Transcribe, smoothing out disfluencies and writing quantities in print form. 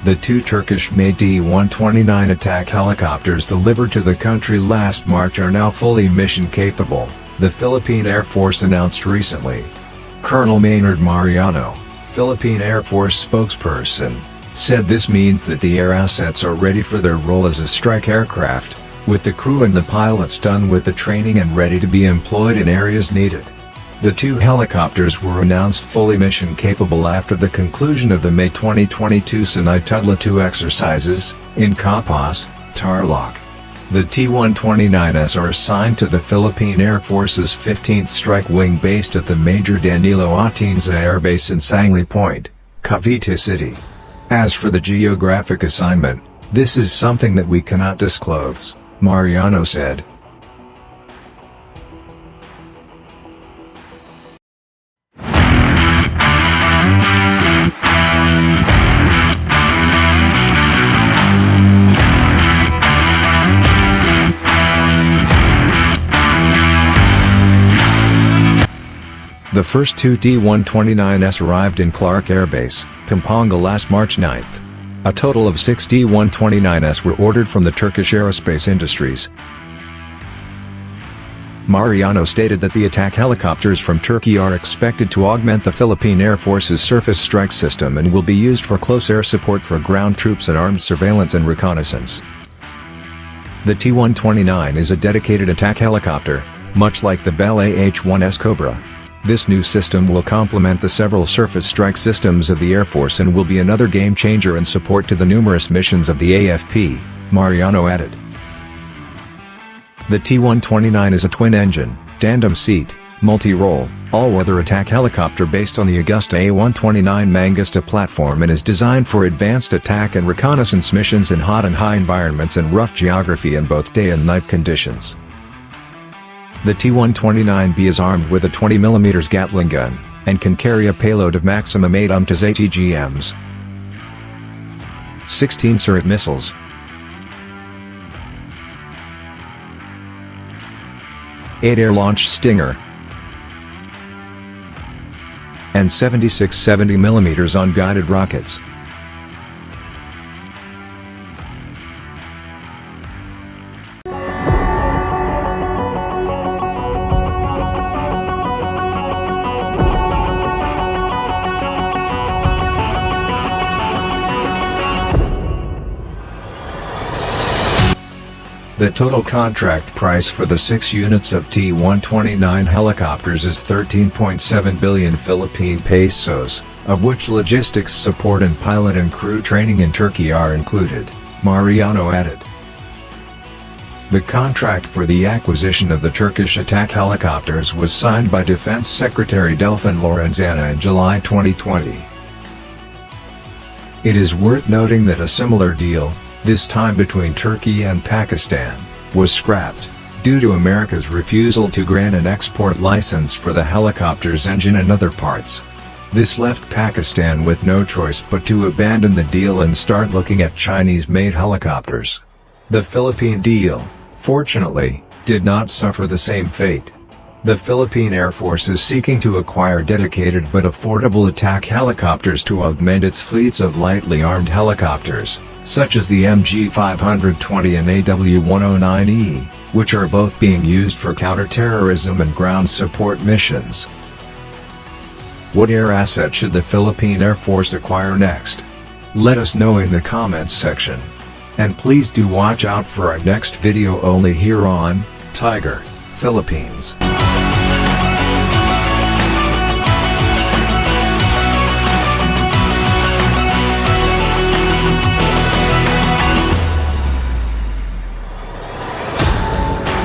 The two Turkish-made T129 ATAK helicopters delivered to the country last March are now fully mission-capable, the Philippine Air Force announced recently. Colonel Maynard Mariano, Philippine Air Force spokesperson, said this means that the air assets are ready for their role as a strike aircraft, with the crew and the pilots done with the training and ready to be employed in areas needed. The two helicopters were announced fully mission-capable after the conclusion of the May 2022 Sanay Tudla 2 exercises, in Capas, Tarlac. The T129s are assigned to the Philippine Air Force's 15th Strike Wing based at the Major Danilo Atienza Air Base in Sangley Point, Cavite City. As for the geographic assignment, this is something that we cannot disclose, Mariano said. The first two T129s arrived in Tarlac Air Base, Pampanga last March 9. A total of 6 T129s were ordered from the Turkish Aerospace Industries. Mariano stated that the ATAK helicopters from Turkey are expected to augment the Philippine Air Force's surface strike system and will be used for close air support for ground troops and armed surveillance and reconnaissance. The T129 is a dedicated ATAK helicopter, much like the Bell AH-1S Cobra. This new system will complement the several surface strike systems of the Air Force and will be another game-changer in support to the numerous missions of the AFP, Mariano added. The T129 is a twin-engine, tandem seat, multi-role, all-weather ATAK helicopter based on the Augusta A129 Mangista platform and is designed for advanced attack and reconnaissance missions in hot and high environments and rough geography in both day and night conditions. The T129B is armed with a 20mm Gatling gun, and can carry a payload of maximum 8 ATGMs, 16 Surrey missiles, 8 air-launched Stinger, and 76 70mm unguided rockets. The total contract price for the 6 units of T129 helicopters is 13.7 billion Philippine pesos, of which logistics support and pilot and crew training in Turkey are included, Mariano added. The contract for the acquisition of the Turkish ATAK helicopters was signed by Defense Secretary Delfin Lorenzana in July 2020. It is worth noting that a similar deal, this time between Turkey and Pakistan, was scrapped, due to America's refusal to grant an export license for the helicopter's engine and other parts. This left Pakistan with no choice but to abandon the deal and start looking at Chinese-made helicopters. The Philippine deal, fortunately, did not suffer the same fate. The Philippine Air Force is seeking to acquire dedicated but affordable ATAK helicopters to augment its fleets of lightly armed helicopters, such as the MG-520 and AW-109E, which are both being used for counterterrorism and ground support missions. What air asset should the Philippine Air Force acquire next? Let us know in the comments section. And please do watch out for our next video only here on Tiger, Philippines.